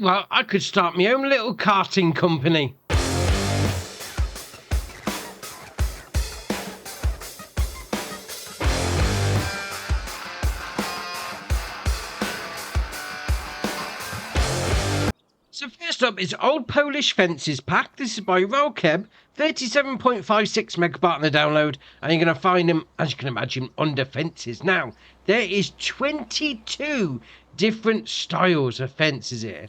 Well, I could start my own little karting company. So first up is Old Polish Fences Pack. This is by Rolkeb, 37.56 megabyte on the download, and you're going to find them, as you can imagine, under fences. Now, there is 22 different styles of fences here.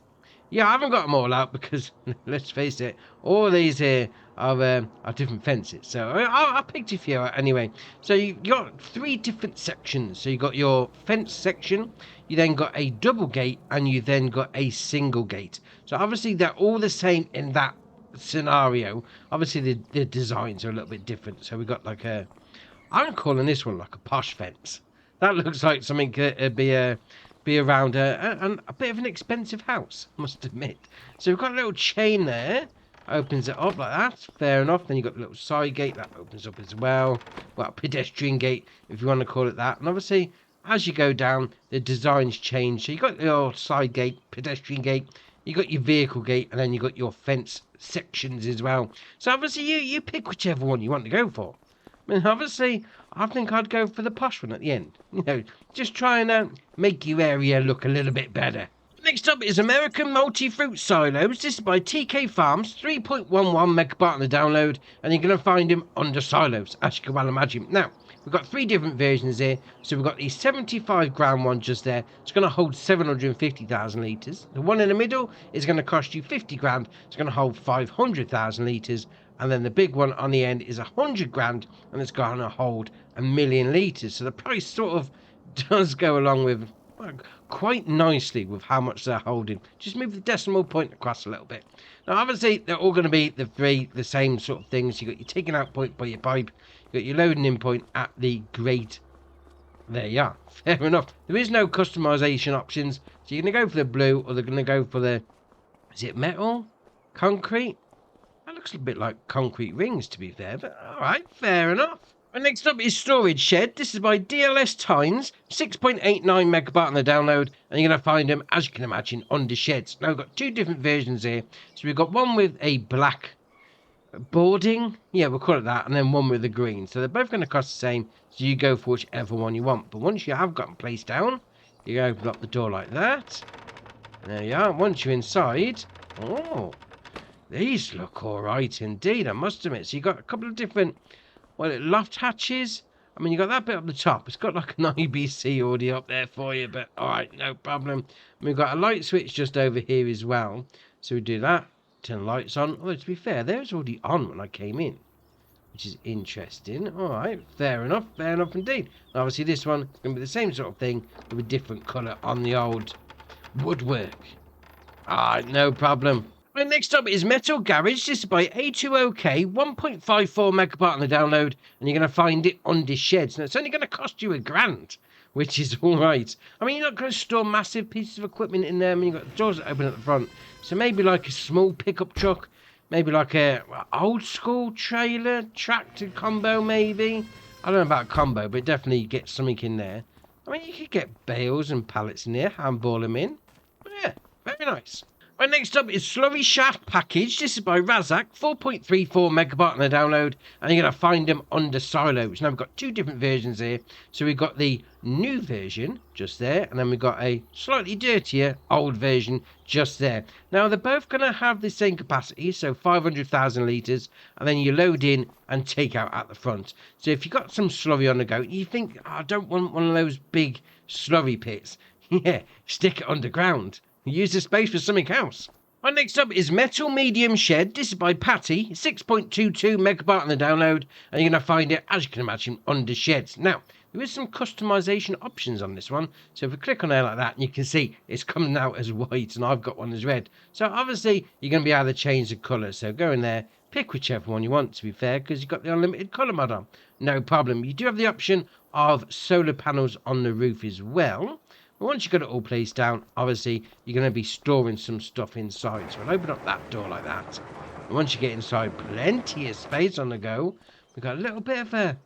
Yeah, I haven't got them all out because, let's face it, all these here are different fences. So I picked a few out anyway. So you've got 3 different sections. So you've got your fence section, you then got a double gate, and you then got a single gate. So obviously they're all the same in that scenario. Obviously the designs are a little bit different. So we've got like I'm calling this one like a posh fence. That looks like something could be around a bit of an expensive house, must admit. So we've got a little chain there, opens it up like that, fair enough. Then you've got the little side gate that opens up as well. Well, pedestrian gate, if you want to call it that. And obviously, as you go down, the designs change. So you've got your side gate, pedestrian gate, you got your vehicle gate, and then you got your fence sections as well. So obviously, you pick whichever one you want to go for. I mean, obviously, I think I'd go for the posh one at the end. You know, just try and make your area look a little bit better. Next up is American Multifruit Silos. This is by TK Farms, 3.11 megabyte on the download, and you're going to find them under silos, as you can well imagine. Now, we've got 3 different versions here. So we've got the 75 gram one just there. It's going to hold 750,000 litres. The one in the middle is going to cost you 50 grand. It's going to hold 500,000 litres. And then the big one on the end is 100 grand, and it's going to hold 1 million litres. So the price sort of does go along with quite nicely with how much they're holding. Just move the decimal point across a little bit. Now, obviously, they're all going to be the same sort of things. You've got your taking out point by your pipe. You've got your loading in point at the grate. There you are. Fair enough. There is no customization options. So you're going to go for the blue, or they're going to go for the, is it metal? Concrete? That looks a bit like concrete rings, to be fair, but alright, fair enough. And next up is Storage Shed. This is by DLS Times, 6.89 megabyte on the download, and you're going to find them, as you can imagine, under sheds. Now, we've got 2 different versions here. So we've got one with a black boarding, yeah, we'll call it that, and then one with the green. So they're both going to cost the same, so you go for whichever one you want. But once you have got them placed down, you open up the door like that. And there you are. Once you're inside, oh, these look all right indeed, I must admit. So you've got a couple of different, loft hatches. I mean, you've got that bit up the top. It's got like an IBC audio up there for you, but all right, no problem. And we've got a light switch just over here as well. So we do that, turn the lights on. Although, to be fair, they was already on when I came in, which is interesting. All right, fair enough indeed. And obviously, this one is going to be the same sort of thing with a different colour on the old woodwork. All right, no problem. Right, next up is Metal Garage. This is by A2OK, 1.54 megabyte on the download, and you're going to find it under sheds. Now, it's only going to cost you £1 grand, which is all right. I mean, you're not going to store massive pieces of equipment in there. I mean, you've got the doors that open at the front. So maybe like a small pickup truck, maybe like a old school trailer, tractor combo maybe. I don't know about combo, but definitely get something in there. I mean, you could get bales and pallets in there, handball them in. But yeah, very nice. Right, next up is Slurry Shaft Package. This is by Razak, 4.34 megabyte on the download, and you're going to find them under silos. Now, we've got 2 different versions here. So we've got the new version just there, and then we've got a slightly dirtier old version just there. Now, they're both going to have the same capacity, so 500,000 litres, and then you load in and take out at the front. So if you've got some slurry on the go, you think, oh, I don't want one of those big slurry pits. Yeah, stick it underground. Use the space for something else. Right, next up is Metal Medium Shed. This is by Patty, 6.22 megabyte on the download, and you're going to find it, as you can imagine, under sheds. Now, there is some customization options on this one. So if we click on there like that, you can see it's coming out as white, and I've got one as red. So obviously, you're going to be able to change the colour. So go in there, pick whichever one you want, to be fair, because you've got the unlimited colour mod on. No problem. You do have the option of solar panels on the roof as well. But once you've got it all placed down, obviously, you're going to be storing some stuff inside. So we'll open up that door like that. And once you get inside, plenty of space on the go. We've got a little bit of a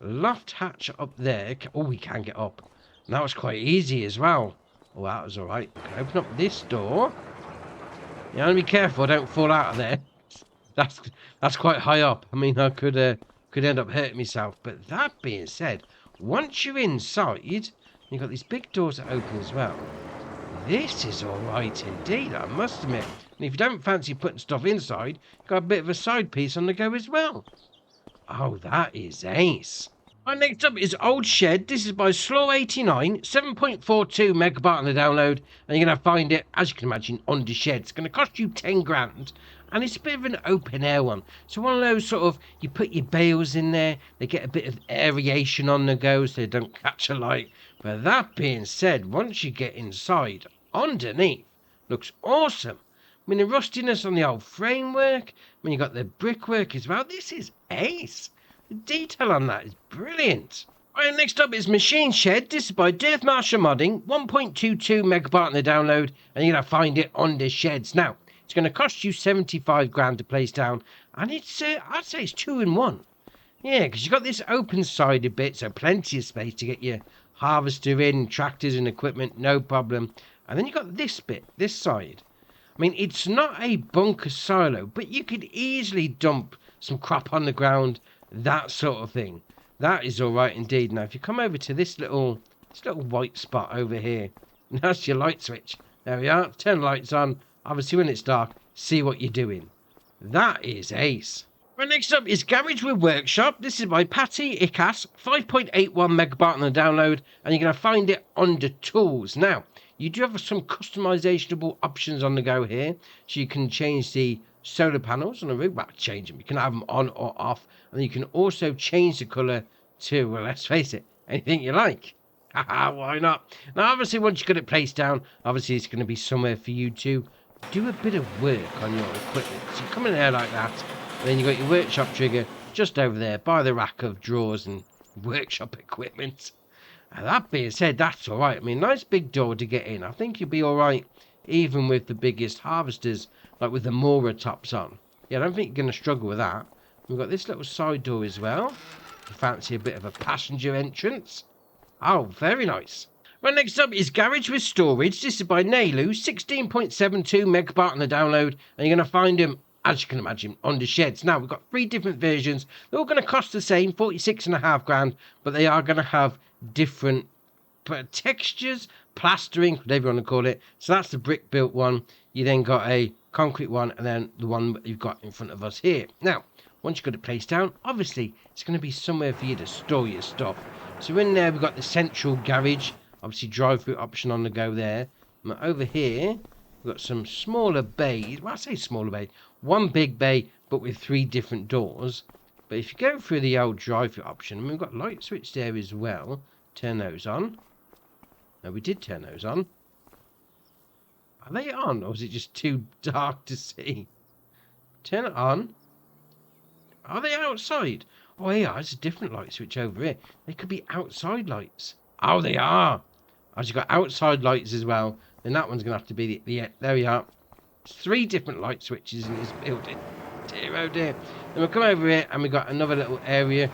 loft hatch up there. Oh, we can get up. And that was quite easy as well. Oh, that was all right. We can open up this door. You know, be careful, I don't fall out of there. That's quite high up. I mean, I could end up hurting myself. But that being said, once you're inside, you've got these big doors that open as well. This is all right indeed, I must admit. And if you don't fancy putting stuff inside, you've got a bit of a side piece on the go as well. Oh, that is ace. Right, next up is Old Shed. This is by Slow89, 7.42 megabyte on the download, and you're going to find it, as you can imagine, on the shed. It's going to cost you 10 grand, and it's a bit of an open air one. So one of those sort of, you put your bales in there, they get a bit of aeration on the go so they don't catch a light. But that being said, once you get inside, underneath, looks awesome. I mean, the rustiness on the old framework, I mean, you got the brickwork as well. This is ace. The detail on that is brilliant. Right, next up is Machinesheds. This is by Deere Marshall Modding, 1.22 megabyte on the download, and you're going to find it on the sheds. Now, it's going to cost you 75 grand to place down, and it's, I'd say it's 2-in-1. Yeah, because you've got this open-sided bit, so plenty of space to get your harvester in, tractors and equipment, no problem. And then you've got this bit, this side. I mean, it's not a bunker silo, but you could easily dump some crop on the ground, that sort of thing. That is all right indeed. Now, if you come over to this little white spot over here, that's your light switch. There we are. Turn the lights on. Obviously, when it's dark, see what you're doing. That is ace. Right, next up is Garage with Workshop. This is by Pöttinger Jumbo, 5.81 megabyte on the download, and you're going to find it under Tools. Now, you do have some customizationable options on the go here, so you can change the solar panels on the roof. Well, change them. You can have them on or off, and you can also change the colour to, well, let's face it, anything you like. Haha, why not? Now, obviously, once you get it placed down, obviously it's going to be somewhere for you to do a bit of work on your equipment. So you come in there like that, and then you've got your workshop trigger just over there by the rack of drawers and workshop equipment. And that being said, that's all right. I mean, nice big door to get in. I think you'll be all right, even with the biggest harvesters, like with the Mora tops on. Yeah, I don't think you're going to struggle with that. We've got this little side door as well. If you fancy a bit of a passenger entrance. Oh, very nice. Right, next up is Garage with Storage. This is by Nailu, 16.72 megabyte on the download, and you're going to find them, as you can imagine, on the sheds. Now, we've got 3 different versions. They're all going to cost the same, 46.5 grand, but they are going to have different textures, plastering, whatever you want to call it. So that's the brick built one. You then got a concrete one, and then the one that you've got in front of us here. Now, once you've got it placed down, obviously it's going to be somewhere for you to store your stuff. So in there we've got the central garage, obviously drive-through option on the go there. And over here we've got some smaller bays. Well, I say smaller bay, one big bay but with 3 different doors. But if you go through the old drive-through option, and we've got light switch there as well. Turn those on. No, we did turn those on. Are they on, or is it just too dark to see? Turn it on. Are they outside? Oh, yeah, there's a different light switch over here. They could be outside lights. Oh, they are. I've just got outside lights as well. Then that one's going to have to be the there we are. 3 different light switches in this building. Dear, oh dear. Then we'll come over here and we've got another little area.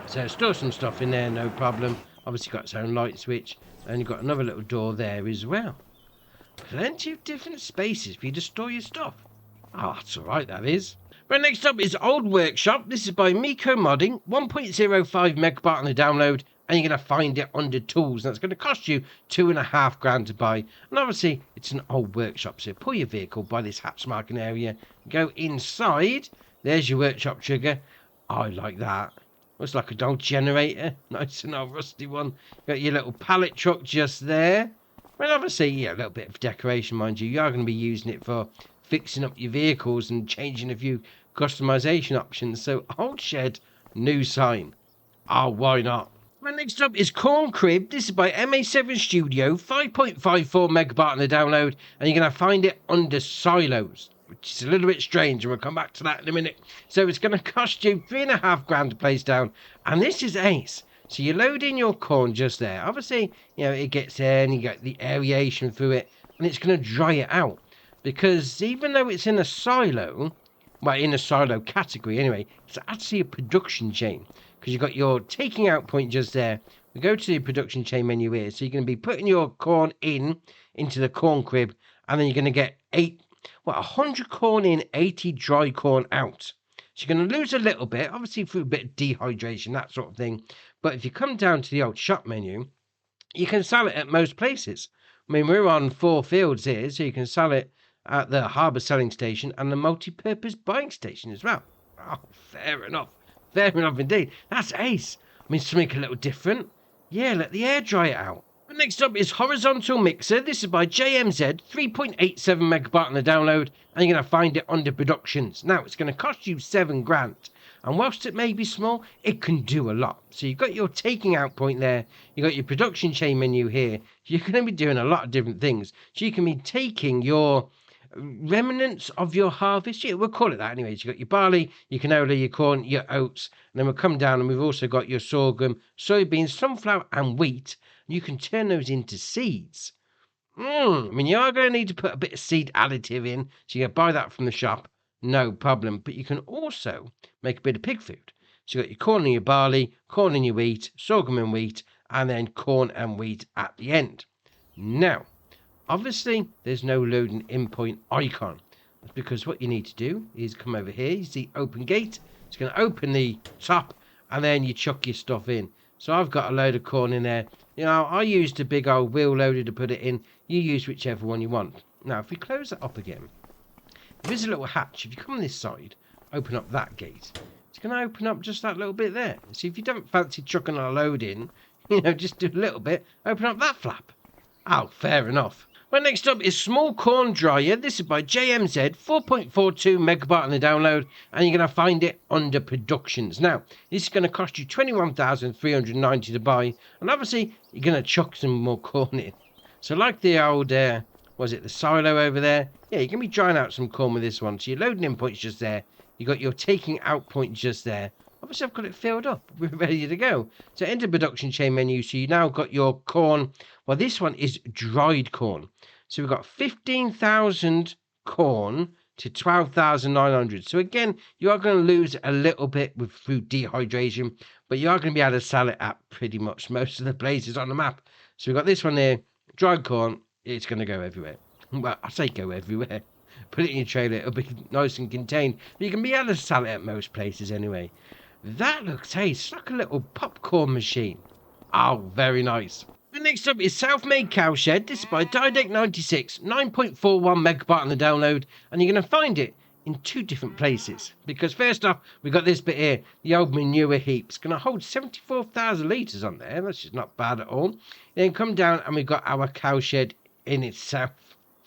So store some stuff in there, no problem. Obviously got its own light switch. And you've got another little door there as well. Plenty of different spaces for you to store your stuff. Oh, that's alright, that is. Right, next up is Old Workshop. This is by Miko Modding, 1.05 megabyte on the download, and you're going to find it under Tools. And it's going to cost you 2.5 grand to buy. And obviously, it's an old workshop, so pull your vehicle by this hatch marking area, go inside. There's your workshop trigger. I like that. Looks like a old generator. Nice and old rusty one. Got your little pallet truck just there. Well, obviously, yeah, a little bit of decoration, mind you. You are going to be using it for fixing up your vehicles and changing a few customization options. So, Old Shed, new sign. Oh, why not? Right, next up is Corn Crib. This is by MA7 Studio, 5.54 megabyte on the download, and you're going to find it under Silos, which is a little bit strange, and we'll come back to that in a minute. So it's going to cost you 3.5 grand to place down, and this is ace. So you load in your corn just there. Obviously, you know, it gets there and you get the aeration through it, and it's going to dry it out. Because even though it's in a silo, well, in a silo category anyway, it's actually a production chain. Because you've got your taking out point just there. We go to the production chain menu here. So you're going to be putting your corn into the corn crib, and then you're going to get 8 100 corn in, 80 dry corn out. So you're going to lose a little bit, obviously through a bit of dehydration, that sort of thing. But if you come down to the old shop menu, you can sell it at most places. I mean, we're on 4 fields here, so you can sell it at the harbour selling station and the multi-purpose buying station as well. Oh, fair enough. Fair enough indeed. That's ace. I mean, something a little different. Yeah, let the air dry it out. But next up is Horizontal Mixer. This is by JMZ, 3.87 megabyte on the download, and you're going to find it under Productions. Now, it's going to cost you $7,000. And whilst it may be small, it can do a lot. So you've got your taking out point there. You've got your production chain menu here. You're going to be doing a lot of different things. So you can be taking your remnants of your harvest. Yeah, we'll call it that anyways. You've got your barley, your canola, your corn, your oats. And then we'll come down and we've also got your sorghum, soybeans, sunflower and wheat. You can turn those into seeds. I mean, you are going to need to put a bit of seed additive in. So you can buy that from the shop. No problem. But you can also make a bit of pig food. So you've got your corn and your barley, corn and your wheat, sorghum and wheat, and then corn and wheat at the end. Now, obviously, there's no loading in point icon. That's because what you need to do is come over here. You see open gate. It's going to open the top, and then you chuck your stuff in. So I've got a load of corn in there. You know, I used a big old wheel loader to put it in. You use whichever one you want. Now, if we close that up again, there is a little hatch. If you come on this side, open up that gate. It's going to open up just that little bit there. So if you don't fancy chucking a load in, you know, just do a little bit, open up that flap. Oh, fair enough. Well, next up is Small Corn Dryer. This is by JMZ, 4.42 megabyte on the download, and you're going to find it under Productions. Now, this is going to cost you $21,390 to buy, and obviously, you're going to chuck some more corn in. So like the old, was it the silo over there? Yeah, you're going to be drying out some corn with this one. So your loading in point's just there. You got your taking out point just there. Obviously, I've got it filled up. We're ready to go. So enter production chain menu. So you now got your corn. Well, this one is dried corn. So we've got 15,000 corn to 12,900. So again, you are going to lose a little bit with food dehydration, but you are going to be able to sell it at pretty much most of the places on the map. So we've got this one there, dried corn. It's going to go everywhere. Well, I say go everywhere. Put it in your trailer. It'll be nice and contained. But you can be able to sell it at most places anyway. That looks, hey, it's like a little popcorn machine. Oh, very nice. And next up is Selfmade CowShed. This is by Didek96, 9.41 megabyte on the download, and you're going to find it in 2 different places. Because first off, we've got this bit here, the old manure heap. It's going to hold 74,000 litres on there. That's just not bad at all. Then come down and we've got our cowshed in itself.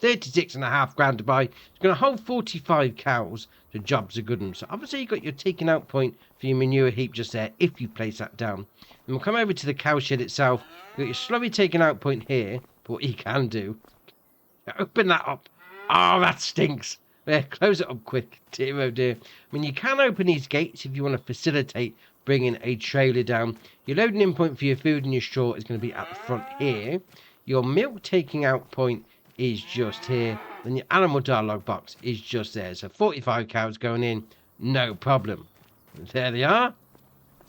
36.5 grand to buy. It's going to hold 45 cows. The job's a good one. So obviously you've got your taking out point for your manure heap just there if you place that down. And we'll come over to the cowshed itself. You've got your slurry taking out point here. But what you can do, open that up. Oh, that stinks. There, close it up quick. Dear, oh dear. I mean, you can open these gates if you want to facilitate bringing a trailer down. Your loading in point for your food and your straw is going to be at the front here. Your milk taking out point is just here. Then your animal dialogue box is just there. So 45 cows going in, no problem. There they are.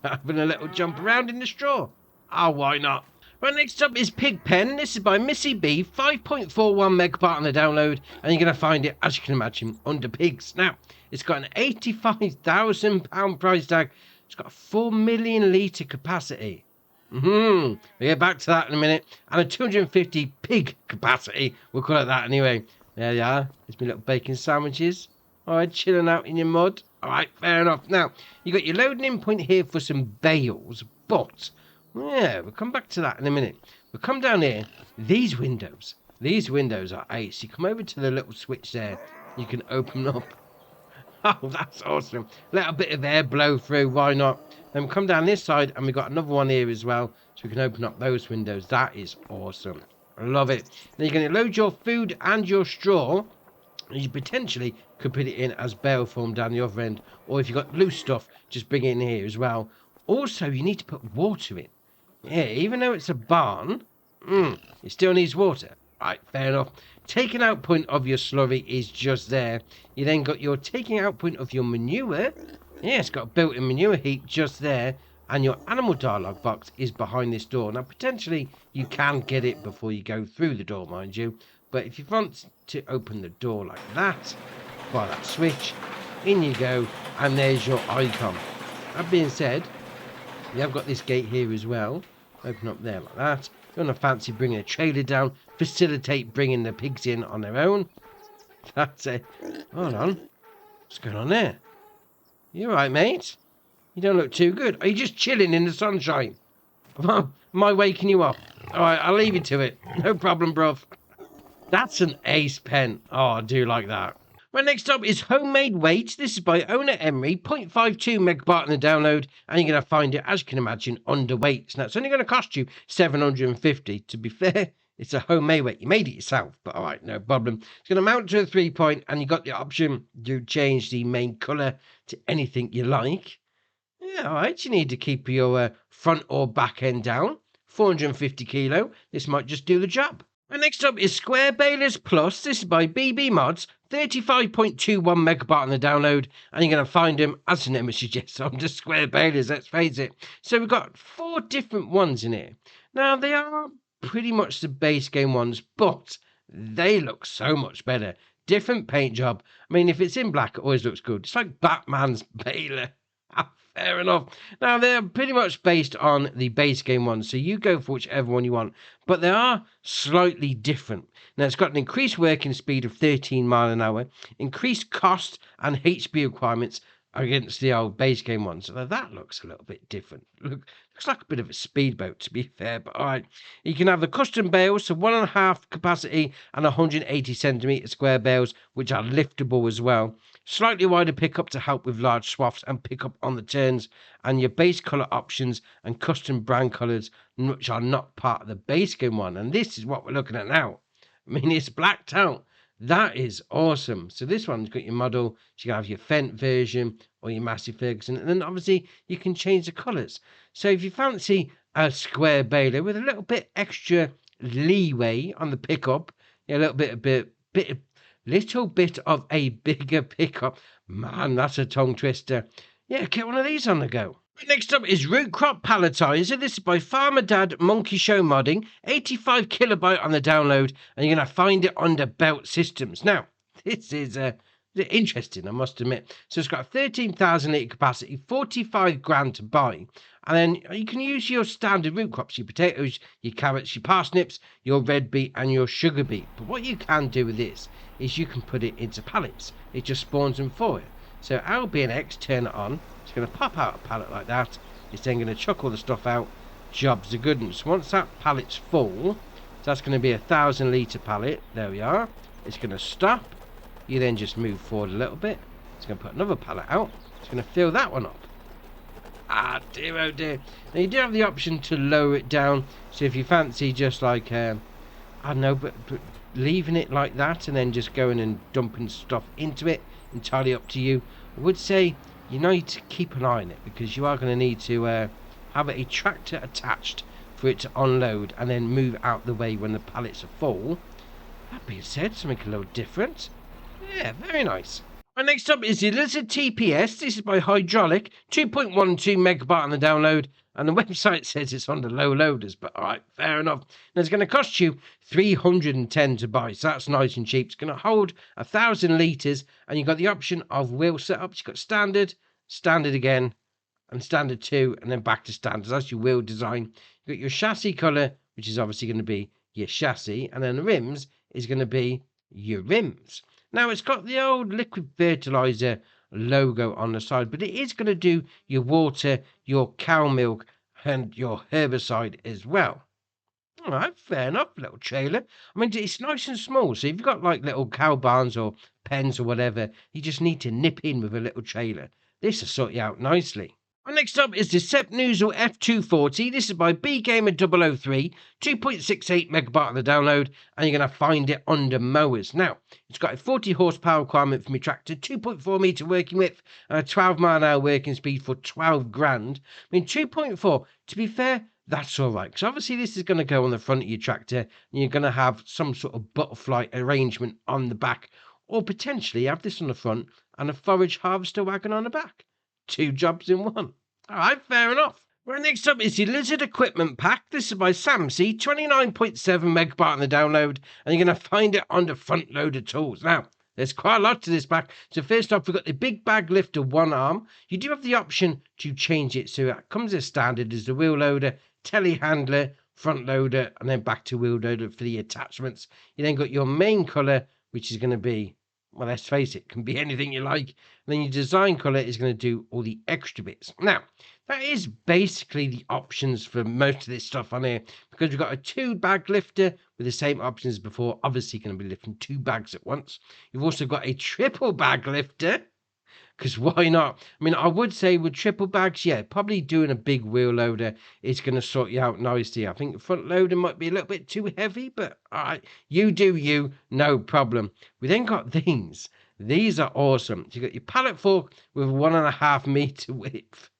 Having a little jump around in the straw. Oh, why not? Right, next up is Pigpen. This is by Missy B, 5.41 megabyte on the download, and you're going to find it, as you can imagine, under pigs. Now, it's got an £85,000 price tag. It's got a 4 million litre capacity. We'll get back to that in a minute. And a 250 pig capacity. We'll call it that anyway. There you are. There's my little bacon sandwiches. All right, chilling out in your mud. All right, fair enough. Now, you got your loading in point here for some bales, but yeah, we'll come back to that in a minute. We'll come down here. These windows are ace. You come over to the little switch there. You can open up. Oh, that's awesome. Let a bit of air blow through. Why not? Then we come down this side and we've got another one here as well. So we can open up those windows. That is awesome. I love it. Then you're going to load your food and your straw. And you potentially could put it in as bale form down the other end. Or if you've got loose stuff, just bring it in here as well. Also, you need to put water in. Yeah, even though it's a barn, it still needs water. Right, fair enough. Taking out point of your slurry is just there. You then got your taking out point of your manure. Yeah, it's got a built-in manure heap just there. And your animal dialogue box is behind this door. Now, potentially, you can get it before you go through the door, mind you. But if you to open the door like that. By that switch, in you go, and there's your icon. That being said, we have got this gate here as well. Open up there like that. You want to fancy bringing a trailer down, facilitate bringing the pigs in on their own. That's it. Hold on. What's going on there? You alright, mate? You don't look too good. Are you just chilling in the sunshine? Am I waking you up? Alright, I'll leave you to it. No problem, bruv. That's an ace pen. Oh, I do like that. Right, next up is Homemade Weight. This is by Owner Emery, 0.52 megabyte on the download, and you're going to find it, as you can imagine, underweight. Now, it's only going to cost you $750. To be fair, it's a homemade weight. You made it yourself, but all right, no problem. It's going to mount to a 3-point, and you got the option to change the main colour to anything you like. Yeah, all right, you need to keep your front or back end down. 450 kilo. This might just do the job. And next up is Square Balers Plus. This is by BB Mods, 35.21 megabyte on the download, and you're going to find them, as the name suggests, on the Square Balers, let's face it. So we've got 4 different ones in here. Now, they are pretty much the base game ones, but they look so much better. Different paint job. I mean, if it's in black, it always looks good. It's like Batman's baler. Fair enough. Now, they're pretty much based on the base game ones, so you go for whichever one you want, but they are slightly different. Now, it's got an increased working speed of 13 mile an hour, increased cost and HP requirements against the old base game ones. So that looks a little bit different. Looks like a bit of a speedboat, to be fair, but all right. You can have the custom bales, so 1.5 capacity and 180 centimetre square bales, which are liftable as well. Slightly wider pickup to help with large swaths and pick up on the turns, and your base colour options and custom brand colours, which are not part of the base game one. And this is what we're looking at now. I mean, it's blacked out. That is awesome. So this one's got your model. So you can have your Fendt version or your Massey Ferguson, and then obviously you can change the colours. So if you fancy a square baler with a little bit extra leeway on the pickup, a little bit of a bigger pickup, man, that's a tongue twister. Yeah, get one of these on the go. Next up is Root Crop Palletizer. This is by Farmer Dad Monkey Show Modding, 85 kilobyte on the download, and you're going to find it under Belt Systems. Now, this is interesting, I must admit. So it's got a 13,000 litre capacity, 45 grand to buy, and then you can use your standard root crops, your potatoes, your carrots, your parsnips, your red beet, and your sugar beet. But what you can do with this is you can put it into pallets. It just spawns them for you. So I'll be an X, turn it on. It's going to pop out a pallet like that. It's then going to chuck all the stuff out. Job's a good one. So once that pallet's full, so that's going to be a 1,000 litre pallet. There we are. It's going to stop. You then just move forward a little bit. It's going to put another pallet out. It's going to fill that one up. Ah, dear, oh dear. Now you do have the option to lower it down. So if you fancy just like, I don't know, but leaving it like that and then just going and dumping stuff into it, entirely up to you. I would say you need to keep an eye on it, because you are going to need to have a tractor attached for it to unload and then move out the way when the pallets are full. That being said, something a little different. Yeah, very nice. And next up is the Lizard TPS. This is by Hydraulic, 2.12 megabyte on the download, and the website says it's on the low loaders, but all right, fair enough. And it's going to cost you $310 to buy, so that's nice and cheap. It's going to hold 1,000 litres, and you've got the option of wheel setups. You've got standard, standard again, and standard 2, and then back to standard. That's your wheel design. You've got your chassis colour, which is obviously going to be your chassis, and then the rims is going to be your rims. Now, it's got the old liquid fertilizer logo on the side, but it is going to do your water, your cow milk, and your herbicide as well. All right, fair enough, little trailer. I mean, it's nice and small, so if you've got like little cow barns or pens or whatever, you just need to nip in with a little trailer. This will sort you out nicely. And next up is the Sepp Knusel F240. This is by BGamer003, 2.68 megabyte on the download, and you're going to find it under mowers. Now, it's got a 40 horsepower requirement for my tractor, 2.4 metre working width, and a 12 mile an hour working speed for 12 grand. I mean, 2.4, to be fair, that's all right, because obviously this is going to go on the front of your tractor, and you're going to have some sort of butterfly arrangement on the back, or potentially have this on the front and a forage harvester wagon on the back. 2 jobs in one. All right, fair enough. Right, next up is the Lizard Equipment Pack. This is by Samsey, 29.7 megabyte on the download, and you're going to find it on the front loader tools. Now, there's quite a lot to this pack. So first off, we've got the big bag lifter one arm. You do have the option to change it. So it comes as standard as the wheel loader, telehandler, front loader, and then back to wheel loader for the attachments. You then got your main colour, which is going to be, well, let's face it, can be anything you like. And then your design colour is going to do all the extra bits. Now, that is basically the options for most of this stuff on here, because we've got a 2-bag lifter with the same options as before. Obviously going to be lifting 2 bags at once. You've also got a triple bag lifter, because why not? I mean, I would say with triple bags, yeah, probably doing a big wheel loader is going to sort you out nicely. I think the front loader might be a little bit too heavy, but all right, you do you, no problem. We then got these. These are awesome. So you got your pallet fork with 1.5 meter width.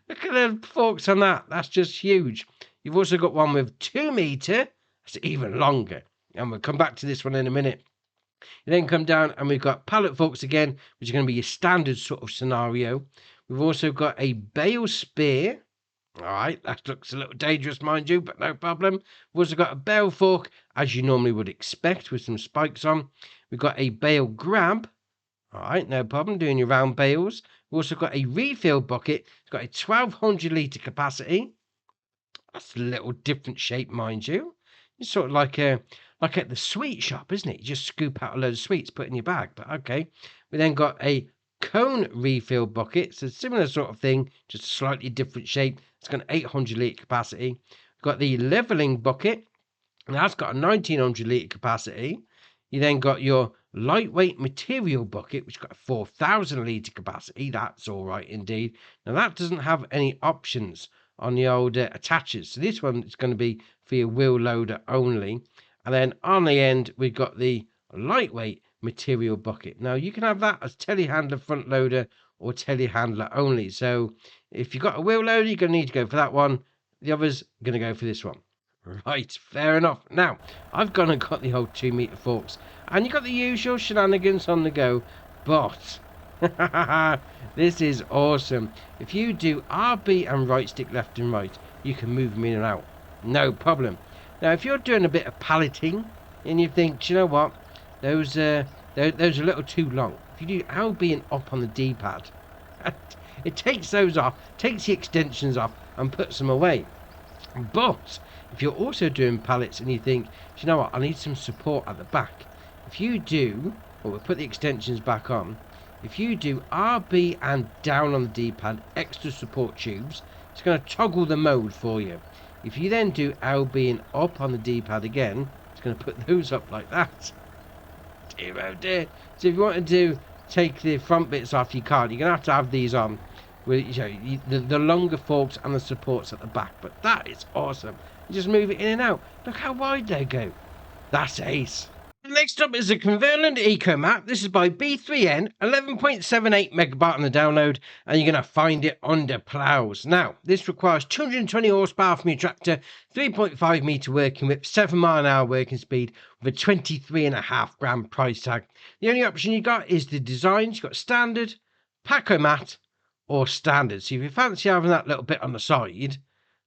Look at the forks on that. That's just huge. You've also got one with 2 meter. That's even longer. And we'll come back to this one in a minute. You then come down and we've got pallet forks again, which are going to be your standard sort of scenario. We've also got a bale spear. All right, that looks a little dangerous, mind you, but no problem. We've also got a bale fork, as you normally would expect, with some spikes on. We've got a bale grab. All right, no problem, doing your round bales. We've also got a refill bucket. It's got a 1200 litre capacity. That's a little different shape, mind you. It's sort of like at the sweet shop, isn't it? You just scoop out a load of sweets, put in your bag. But okay. We then got a cone refill bucket. It's a similar sort of thing, just a slightly different shape. It's got an 800 litre capacity. We've got the leveling bucket. And that's got a 1900 litre capacity. You then got your lightweight material bucket, which got a 4,000 litre capacity. That's all right indeed. Now that doesn't have any options on the old attachers. So this one is going to be for your wheel loader only. And then on the end, we've got the lightweight material bucket. Now you can have that as telehandler front loader or telehandler only. So if you've got a wheel loader, you're going to need to go for that one. The others are going to go for this one. Right, fair enough. Now, I've gone and got the old 2 meter forks, and you got the usual shenanigans on the go, but this is awesome. If you do RB and right stick left and right, you can move them in and out, no problem. Now, if you're doing a bit of palleting, and you think, do you know what, those are a little too long. If you do LB and up on the D-pad, it takes those off, takes the extensions off, and puts them away. But if you're also doing pallets and you think, do you know what, I need some support at the back. If you do, well, we'll put the extensions back on. If you do RB and down on the D-pad, extra support tubes, it's going to toggle the mode for you. If you then do LB and up on the D-pad again, it's going to put those up like that. Dear oh dear. So if you want to take the front bits off your cart, you're going to have these on. With, you know, the longer forks and the supports at the back. But that is awesome. You just move it in and out. Look how wide they go. That's ace. Next up is the Kverneland Ecomat. This is by B3N, 11.78 megabyte on the download, and you're going to find it under ploughs. Now, this requires 220 horsepower from your tractor, 3.5 metre working width, 7 mile an hour working speed, with a 23.5 grand price tag. The only option you got is the designs. You've got standard, Ecomat, or standard. So if you fancy having that little bit on the side,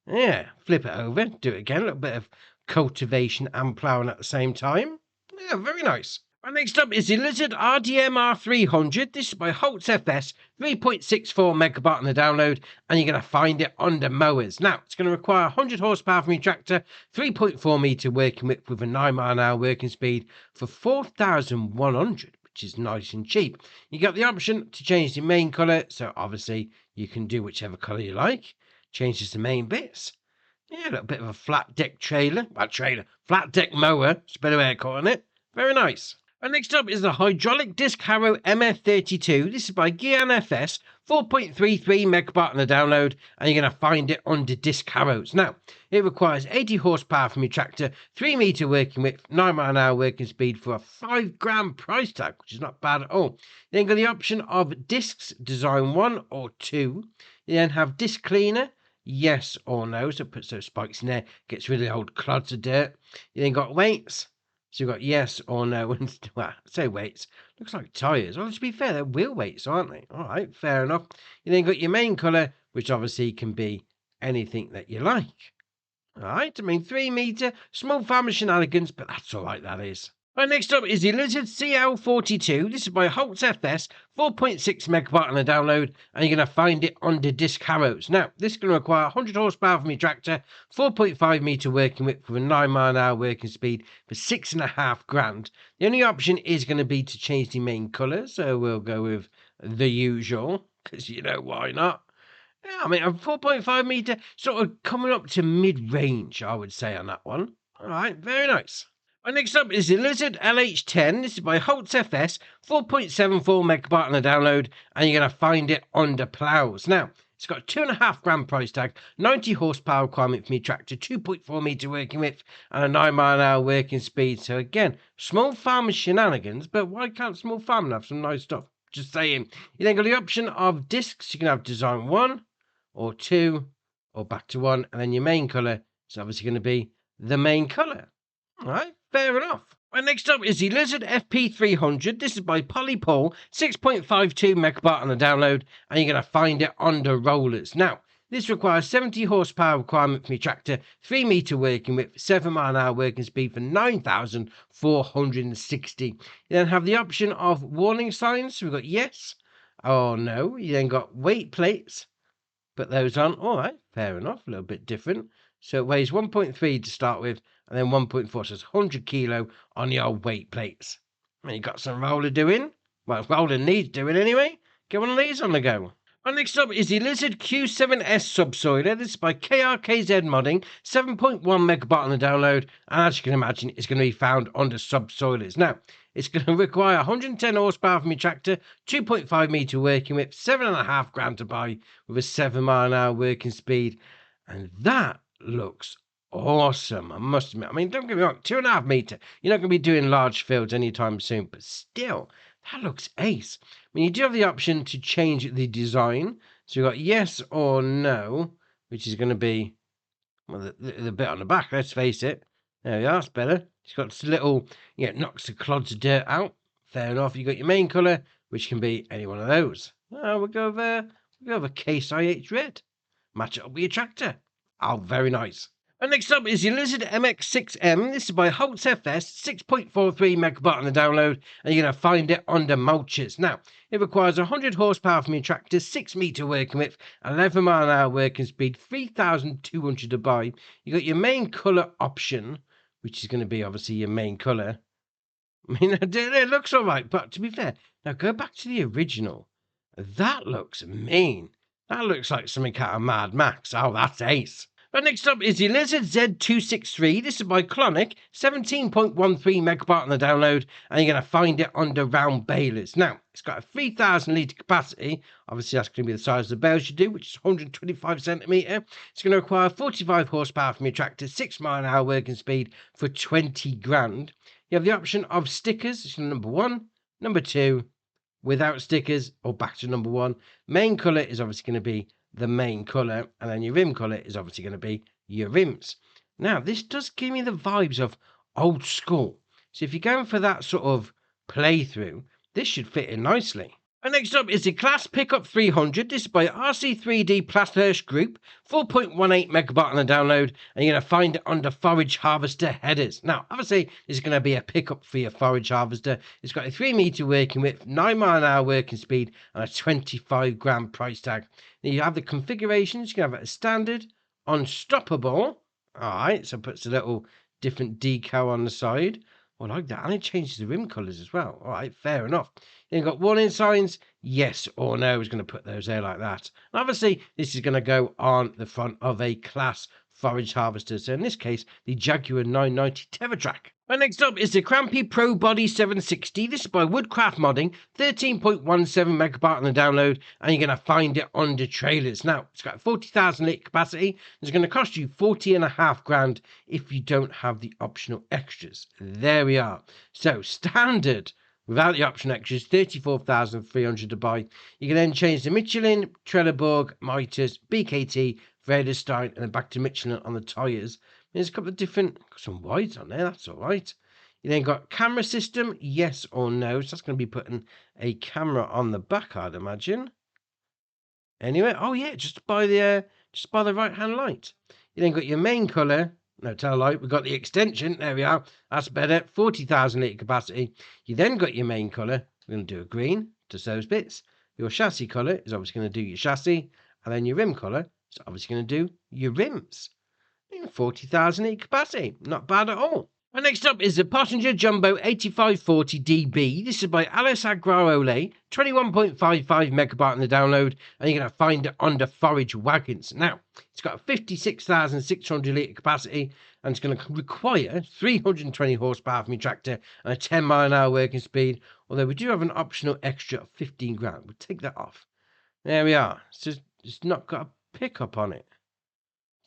yeah, flip it over, do it again, a little bit of cultivation and ploughing at the same time. Yeah, very nice. And next up is the Lizard RDMR 300. This is by Holtz FS, 3.64 megabyte on the download, and you're going to find it under mowers. Now, it's going to require 100 horsepower from your tractor, 3.4 metre working width with a 9 mile an hour working speed for 4,100. Which is nice and cheap. You got the option to change the main colour, so obviously you can do whichever colour you like. Changes the main bits. Yeah, a little bit of a flat deck flat deck mower, it's a better way of calling it. Very nice. And next up is the hydraulic disc harrow MF32. This is by Guyane FS, 4.33 megabyte on the download, and you're going to find it under disc harrows. Now, it requires 80 horsepower from your tractor, 3 metre working width, 9 mile an hour working speed for a 5 grand price tag, which is not bad at all. You then got the option of discs, design 1 or 2. You then have disc cleaner, yes or no, so it puts those spikes in there, gets rid of the old clods of dirt. You then got weights. So you've got yes or no, and well, say weights. Looks like tyres. Well, to be fair, they're wheel weights, aren't they? All right, fair enough. You then got your main colour, which obviously can be anything that you like. All right, I mean 3 metre, small farmer shenanigans, but that's all right, that is. Right, next up is the Lizard CL42. This is by Holtz FS, 4.6 megawatt on the download, and you're going to find it under disc harrows. Now, this is going to require 100 horsepower from your tractor, 4.5 metre working width with a 9 mile an hour working speed for £6,500. The only option is going to be to change the main colour, so we'll go with the usual, because you know why not. Yeah, I mean, a 4.5 metre, sort of coming up to mid-range, I would say, on that one. All right, very nice. Right, next up is the Lizard LH10. This is by Holtz FS, 4.74 megabyte on the download, and you're going to find it under ploughs. Now, it's got a £2.5 price tag, 90 horsepower requirement for me tractor, 2.4 metre working width, and a 9 mile an hour working speed. So again, small farmer shenanigans, but why can't small farmer have some nice stuff? Just saying. You then got the option of discs. You can have design 1 or 2 or back to 1, and then your main colour is obviously going to be the main colour. All right, fair enough. Right, next up is the Lizard FP300. This is by Polypole, 6.52 megabyte on the download, and you're going to find it under rollers. Now, this requires 70 horsepower requirement for your tractor, 3 metre working width, 7 mile an hour working speed for 9,460. You then have the option of warning signs. So we've got yes or no. You then got weight plates. Put those on. All right, fair enough. A little bit different. So it weighs 1.3 to start with, and then 1.4, so it's 100 kilo on the old weight plates. And you got some roller doing. Well, roller needs doing anyway. Get one of these on the go. And next up is the Lizard Q7S Subsoiler. This is by KRKZ Modding, 7.1 megabyte on the download, and as you can imagine, it's going to be found under subsoilers. Now, it's going to require 110 horsepower from your tractor, 2.5 metre working width, £7,500 to buy with a 7 mile an hour working speed, and that looks awesome, I must admit. I mean, don't get me wrong, 2.5 metre. You're not going to be doing large fields anytime soon, but still, that looks ace. I mean, you do have the option to change the design. So you've got yes or no, which is going to be, well, the bit on the back, let's face it. There we are, that's better. It's got this little, knocks the clods of dirt out. Fair enough. You've got your main colour, which can be any one of those. We'll go with a Case IH red. Match it up with your tractor. Oh, very nice. And next up is the Lizard MX6M. This is by Holtz FS, 6.43 megabyte on the download, and you're going to find it under mulches. Now, it requires 100 horsepower from your tractor, 6 metre working width, 11 mile an hour working speed, 3,200 to buy. You got your main colour option, which is going to be obviously your main colour. I mean, it looks all right, but to be fair, now go back to the original. That looks mean. That looks like something out of Mad Max. Oh, that's ace. But next up is the Lizard Z263. This is by Clonic, 17.13 megabyte on the download, and you're going to find it under round balers. Now, it's got a 3,000 litre capacity. Obviously, that's going to be the size of the bales you do, which is 125 centimetre. It's going to require 45 horsepower from your tractor, 6 mile an hour working speed for 20 grand. You have the option of stickers. It's number 1, number 2, without stickers, or back to number 1. Main colour is obviously going to be the main colour, and then your rim colour is obviously going to be your rims. Now, this does give me the vibes of old school. So if you're going for that sort of playthrough, this should fit in nicely. And next up is the CLAAS Pickup 300. This is by RC3D Plathurst Group, 4.18 megabyte on the download, and you're going to find it under forage harvester headers. Now, obviously, this is going to be a pickup for your forage harvester. It's got a 3 metre working width, 9 mile an hour working speed, and a 25 grand price tag. Now, you have the configurations. You can have it as standard, unstoppable. All right, so it puts a little different decal on the side. I like that. And it changes the rim colours as well. All right, fair enough. Then you've got warning signs, yes or no. Is going to put those there like that. And obviously, this is going to go on the front of a CLAAS forage harvester. So in this case, the Jaguar 990 Teletruk. And next up is the Krampe ProBody 760. This is by Woodcraft Modding, 13.17 megabyte on the download, and you're going to find it under trailers. Now, it's got a 40,000 litre capacity. It's going to cost you 40.5 grand if you don't have the optional extras. There we are. So, standard, without the optional extras, 34,300 to buy. You can then change the Michelin, Trelleborg, Mitres, BKT, Vredestein, and then back to Michelin on the tyres. There's a couple of different, some wides on there, that's all right. You then got camera system, yes or no. So that's going to be putting a camera on the back, I'd imagine. Anyway, oh yeah, just by the just by the right-hand light. You then got your main colour. No, tell a lie, we've got the extension. There we are. That's better. 40,000 litre capacity. You then got your main colour. We're going to do a green, just those bits. Your chassis colour is obviously going to do your chassis. And then your rim colour is obviously going to do your rims. 40,000 litre capacity. Not bad at all. And next up is the Pöttinger Jumbo 8540DB. This is by Alice Agroole, 21.55 megabyte in the download, and you're going to find it under forage wagons. Now, it's got a 56,600 litre capacity, and it's going to require 320 horsepower from your tractor and a 10 mile an hour working speed, although we do have an optional extra of 15 grand. We'll take that off. There we are. It's not got a pickup on it.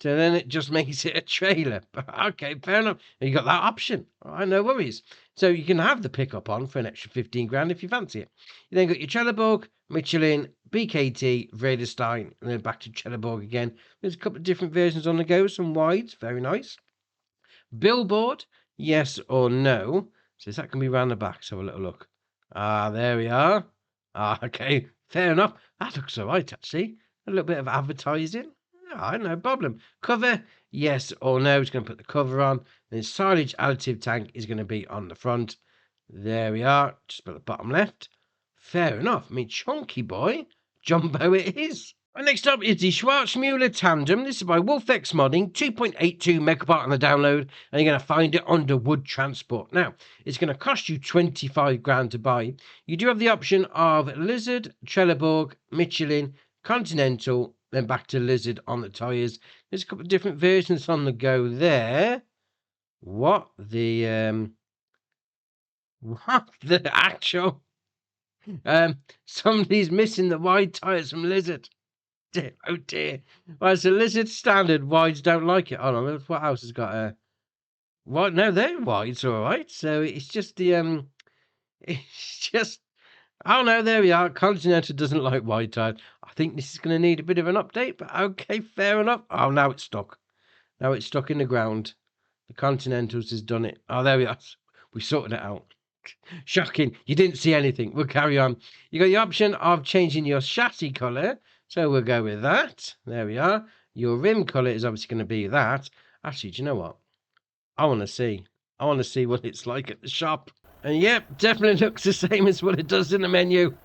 So then it just makes it a trailer. Okay, fair enough. You got that option. All right, no worries. So you can have the pickup on for an extra 15 grand if you fancy it. You then got your Trelleborg, Michelin, BKT, Vredestein, and then back to Trelleborg again. There's a couple of different versions on the go, some wides, very nice. Billboard, yes or no. So is that going to be round the back? So have a little look. There we are. Okay, fair enough. That looks all right, actually. A little bit of advertising. No problem. Cover, yes or no. It's going to put the cover on. Then silage additive tank is going to be on the front. There we are. Just put the bottom left. Fair enough. I mean, chunky boy. Jumbo it is. And next up is the Schwarzmueller Tandem. This is by Wolfex Modding, 2.82 megabyte on the download, and you're going to find it under wood transport. Now, it's going to cost you 25 grand to buy. You do have the option of Lizard, Trelleborg, Michelin, Continental, then back to Lizard on the tyres. There's a couple of different versions on the go there. What the actual somebody's missing the wide tyres from Lizard. Dear, oh dear. Well, it's a Lizard standard. Wides don't like it. Oh no, what else has got a what? No, they're wides, all right. So it's just the it's just. Oh no, there we are. Continental doesn't like wide tyres. I think this is going to need a bit of an update, but okay, fair enough. Oh, now it's stuck. Now it's stuck in the ground. The Continentals has done it. Oh, there we are. We sorted it out. Shocking. You didn't see anything. We'll carry on. You got the option of changing your chassis colour. So we'll go with that. There we are. Your rim colour is obviously going to be that. Actually, do you know what? I want to see. I want to see what it's like at the shop. And yep, definitely looks the same as what it does in the menu.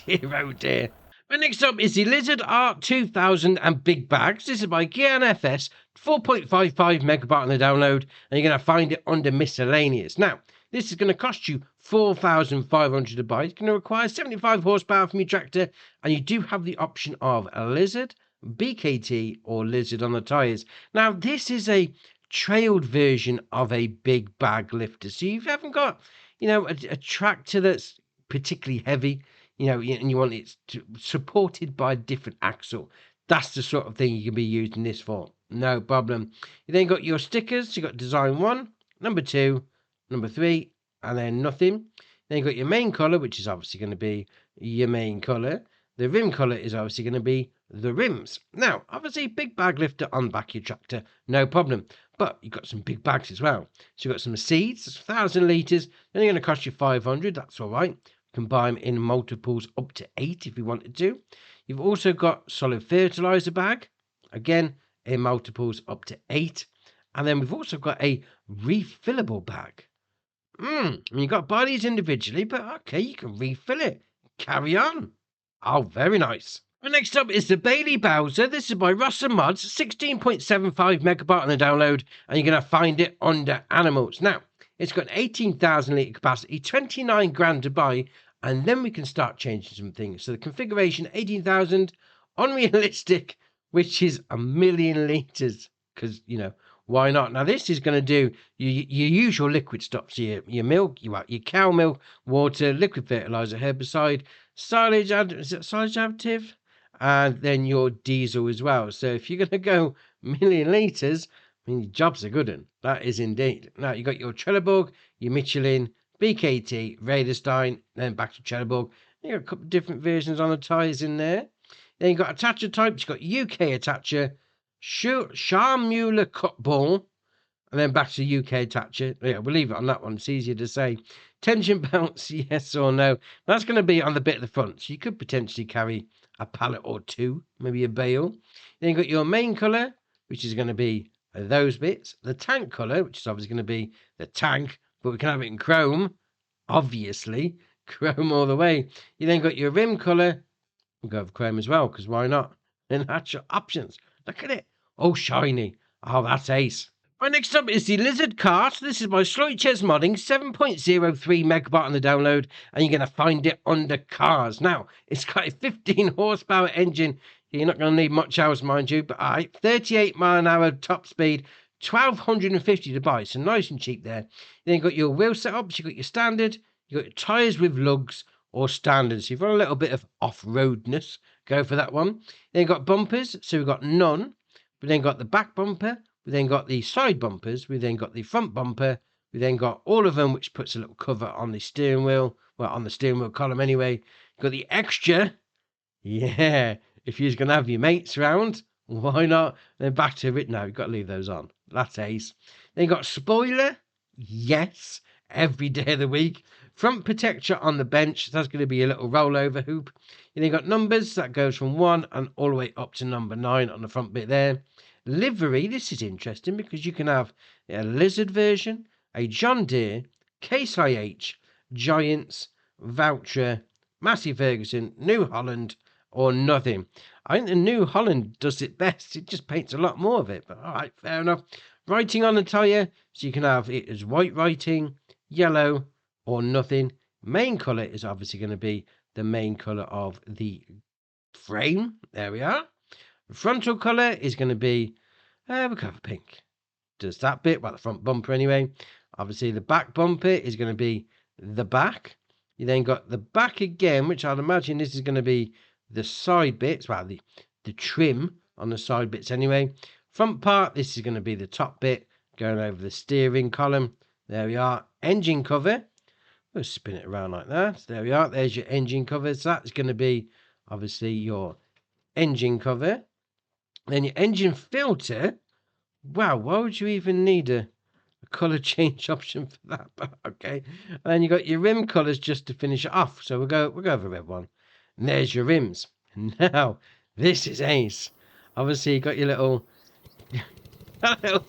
Dear, oh dear. But next up is the Lizard Art 2000 and Big Bags. This is by Gian FS, 4.55 megabyte on the download, and you're going to find it under miscellaneous. Now, this is going to cost you 4,500 to buy. It's going to require 75 horsepower from your tractor, and you do have the option of a Lizard, BKT, or Lizard on the tyres. Now, this is a trailed version of a big bag lifter. So you haven't got, a tractor that's particularly heavy, and you want it supported by a different axle. That's the sort of thing you can be using this for. No problem. You then got your stickers. You got design 1, number 2, number 3, and then nothing. Then you got your main colour, which is obviously going to be your main colour. The rim colour is obviously going to be the rims. Now, obviously, big bag lifter on the back of your tractor, no problem. But you've got some big bags as well. So you've got some seeds, that's 1,000 litres. Then they're going to cost you 500, that's all right. You can buy them in multiples up to 8 if you wanted to. You've also got solid fertiliser bag, again, in multiples up to 8. And then we've also got a refillable bag. You've got to buy these individually, but okay, you can refill it. Carry on. Oh, very nice. And next up is the Bailey Bowser. This is by Russell Mods, 16.75 megabyte on the download, and you're going to find it under animals. Now, it's got an 18,000 litre capacity, 29 grand to buy, and then we can start changing some things. So the configuration, 18,000, unrealistic, which is 1,000,000 litres, because, why not? Now, this is going to do your usual liquid stuff. So your milk, your cow milk, water, liquid fertiliser, herbicide, silage additive, and then your diesel as well. So if you're going to go 1,000,000 litres, your job's a good one. That is indeed. Now, you've got your Trelleborg, your Michelin, BKT, Vredestein, then back to Trelleborg. You've got a couple of different versions on the tyres in there. Then you've got attacher types. You've got UK attacher, Schwarzmueller cut ball, and then back to UK attacher. Yeah, we'll leave it on that one. It's easier to say. Tension belts, yes or no. That's going to be on the bit of the front. So you could potentially carry a pallet or two, maybe a bale. Then you've got your main colour, which is going to be those bits. The tank colour, which is obviously going to be the tank, but we can have it in chrome, obviously. Chrome all the way. You then got your rim colour. We'll go for chrome as well, because why not? Then that's your options. Look at it. Oh, shiny. Oh, that's ace. Right, next up is the Lizard Kart. This is by Slurry Modding, 7.03 megabyte on the download, and you're going to find it under cars. Now, it's got a 15 horsepower engine. You're not going to need much else, mind you, but 38 mile an hour top speed, 1250 to buy, so nice and cheap there. Then you've got your wheel setups, you've got your standard, you've got your tyres with lugs or standard. So you've got a little bit of off-roadness, go for that one. Then you've got bumpers, so we've got none. We then got the back bumper, we then got the side bumpers, we then got the front bumper, we then got all of them, which puts a little cover on the steering wheel, well, on the steering wheel column anyway. You've got the extra, yeah, if you're going to have your mates round, why not? Then back to it, no, you've got to leave those on. That's ace. Then you've got spoiler, yes, every day of the week. Front protector on the bench, that's going to be a little rollover hoop. And then got numbers, that goes from 1 and all the way up to number 9 on the front bit there. Livery, this is interesting because you can have a Lizard version, a John Deere, Case IH, Giants, Voucher, Massey Ferguson, New Holland, or nothing. I think the New Holland does it best. It just paints a lot more of it, but all right, fair enough. Writing on the tyre, so you can have it as white writing, yellow, or nothing. Main colour is obviously going to be the main colour of the frame. There we are. The frontal colour is going to be, we'll go for pink. Does that bit, well, the front bumper anyway. Obviously, the back bumper is going to be the back. You then got the back again, which I'd imagine this is going to be the side bits, well, the trim on the side bits anyway. Front part, this is going to be the top bit, going over the steering column. There we are. Engine cover. We'll spin it around like that. There we are. There's your engine cover. So that's going to be, obviously, your engine cover. Then your engine filter. Wow, why would you even need a colour change option for that? But okay. And then you got your rim colours just to finish it off. So we'll go for a red one. And there's your rims. Now, this is ace. Obviously, you got your little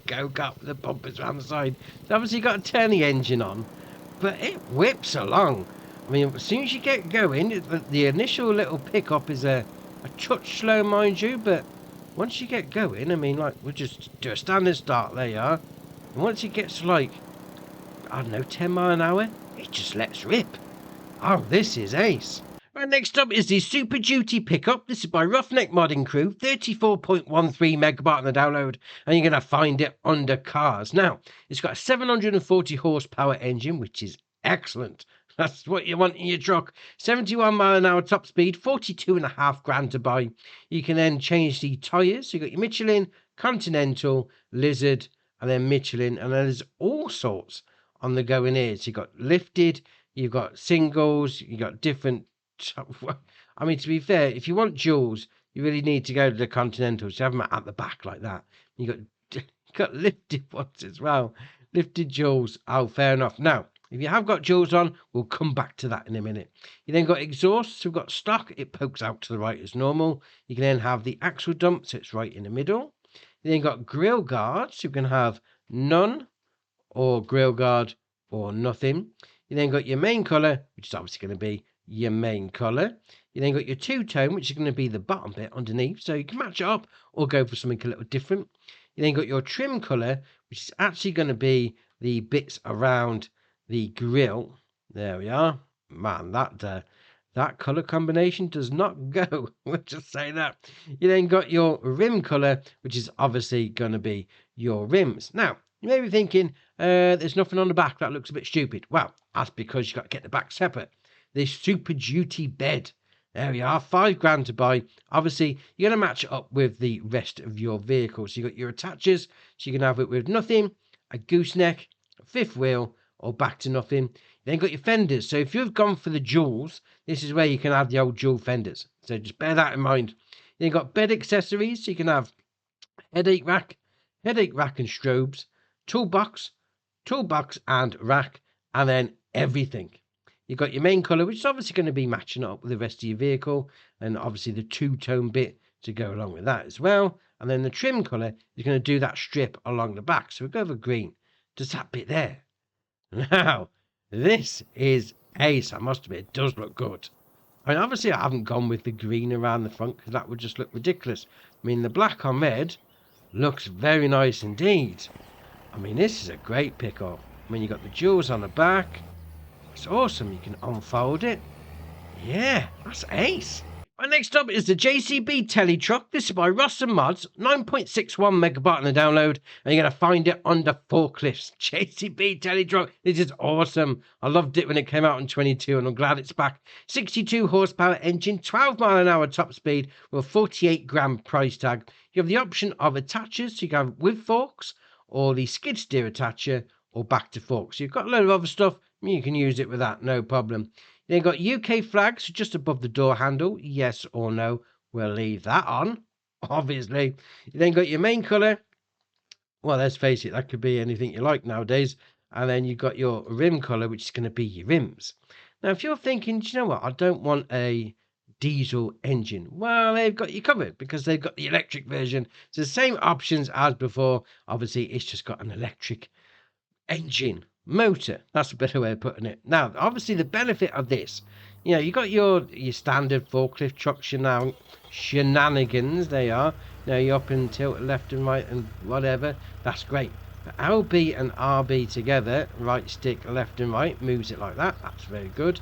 go-kart with the bumpers around the side. So obviously, you got to turn the engine on, but it whips along. I mean, as soon as you get going, the initial little pickup is a touch slow, mind you, but once you get going, I mean, like, we'll just do a standard start. There you are. And once it gets like, I don't know, 10 mile an hour, it just lets rip. Oh, this is ace. Right, next up is the Superduty Pickup. This is by Roughneck Modding Crew, 34.13 megabyte on the download, and you're going to find it under cars. Now, it's got a 740 horsepower engine, which is excellent. That's what you want in your truck. 71 mile an hour top speed, 42.5 grand to buy. You can then change the tyres. So you've got your Michelin, Continental, Lizard, and then Michelin, and then there's all sorts on the go in here. So you've got lifted, you've got singles, you've got different. I mean, to be fair, if you want duals, you really need to go to the Continentals. You have them at the back like that. You got lifted ones as well. Lifted duals. Oh, fair enough. Now, if you have got duals on, we'll come back to that in a minute. You then got exhaust. So we've got stock. It pokes out to the right as normal. You can then have the axle dump, so it's right in the middle. You then got grill guard. So you can have none or grill guard or nothing. You then got your main colour, which is obviously going to be your main colour. You then got your two-tone, which is going to be the bottom bit underneath, so you can match it up or go for something a little different. You then got your trim colour, which is actually going to be the bits around the grill. There we are. Man, that colour combination does not go. We'll just say that. You then got your rim colour, which is obviously going to be your rims. Now, you may be thinking, there's nothing on the back. That looks a bit stupid. Well, that's because you've got to get the back separate. This Super Duty bed. There we are, 5 grand to buy. Obviously, you're going to match it up with the rest of your vehicle. So you've got your attachers, so you can have it with nothing, a gooseneck, a fifth wheel, or back to nothing. You then got your fenders. So if you've gone for the jewels, this is where you can have the old jewel fenders. So just bear that in mind. Then you've got bed accessories, so you can have headache rack and strobes, toolbox and rack, and then everything. You've got your main colour, which is obviously going to be matching up with the rest of your vehicle, and obviously the two-tone bit to go along with that as well. And then the trim colour is going to do that strip along the back. So we'll go for green. Just that bit there. Now, this is ace. I must admit, it does look good. I mean, obviously I haven't gone with the green around the front because that would just look ridiculous. I mean, the black on red looks very nice indeed. I mean, this is a great pickup. I mean, you've got the jewels on the back. It's awesome. You can unfold it. Yeah, that's ace. Right, next up is the JCB Teletruk. This is by Ross and Mods, 9.61 megabyte on the download, and you're going to find it under forklifts. JCB Teletruk, this is awesome. I loved it when it came out in 22, and I'm glad it's back. 62 horsepower engine, 12 mile an hour top speed with a 48 grand price tag. You have the option of attachers, so you can have with forks, or the skid steer attacher, or back to forks. You've got a load of other stuff. You can use it with that, no problem. Then got UK flags just above the door handle. Yes or no? We'll leave that on, obviously. You then got your main colour. Well, let's face it, that could be anything you like nowadays. And then you've got your rim colour, which is going to be your rims. Now, if you're thinking, do you know what? I don't want a diesel engine. Well, they've got you covered because they've got the electric version. It's the same options as before. Obviously, it's just got an electric engine. Motor, that's a better way of putting it. Now, obviously, the benefit of this, you know, you got your standard forklift truck shenanigans. They are. Now you up and tilt left and right and whatever. That's great. But LB and RB together, right stick left and right, moves it like that. That's very good.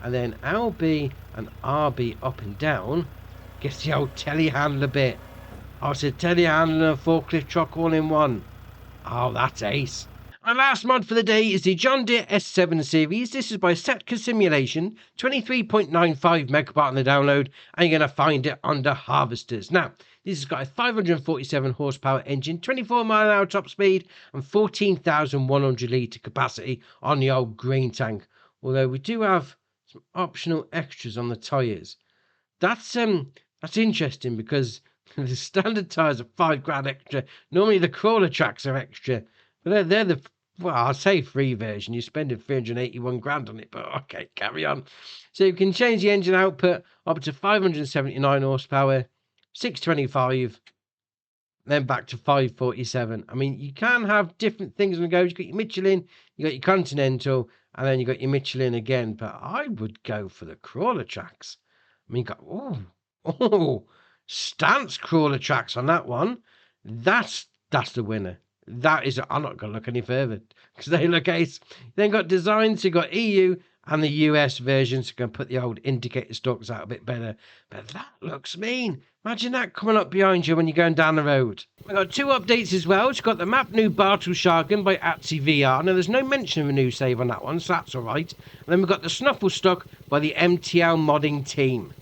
And then LB and RB up and down gets the old telehandler bit. Oh, it's a telehandler and forklift truck all in one. Oh, that's ace. Our last mod for the day is the John Deere S7 series. This is by Setka Simulation, 23.95 megabyte on the download, and you're going to find it under harvesters. Now, this has got a 547 horsepower engine, 24 mile an hour top speed, and 14,100 litre capacity on the old green tank. Although we do have some optional extras on the tyres. That's interesting because the standard tyres are £5 grand extra. Normally the crawler tracks are extra. But they're the, well, I'll say free version. You're spending 381 grand on it, but okay, carry on. So you can change the engine output up to 579 horsepower, 625, then back to 547. I mean, you can have different things on the go. You've got your Michelin, you got your Continental, and then you got your Michelin again. But I would go for the crawler tracks. I mean, stance crawler tracks on that one. That's the winner. That is, I'm not going to look any further because they look ace. Then got designs, so you got EU and the US versions. So you can put the old indicator stalks out a bit better. But that looks mean. Imagine that coming up behind you when you're going down the road. We've got two updates as well. It's got the map new Bartelshagen by Atsi VR. Now, there's no mention of a new save on that one, so that's all right. And then we've got the Snuffle Stock by the MTL modding team.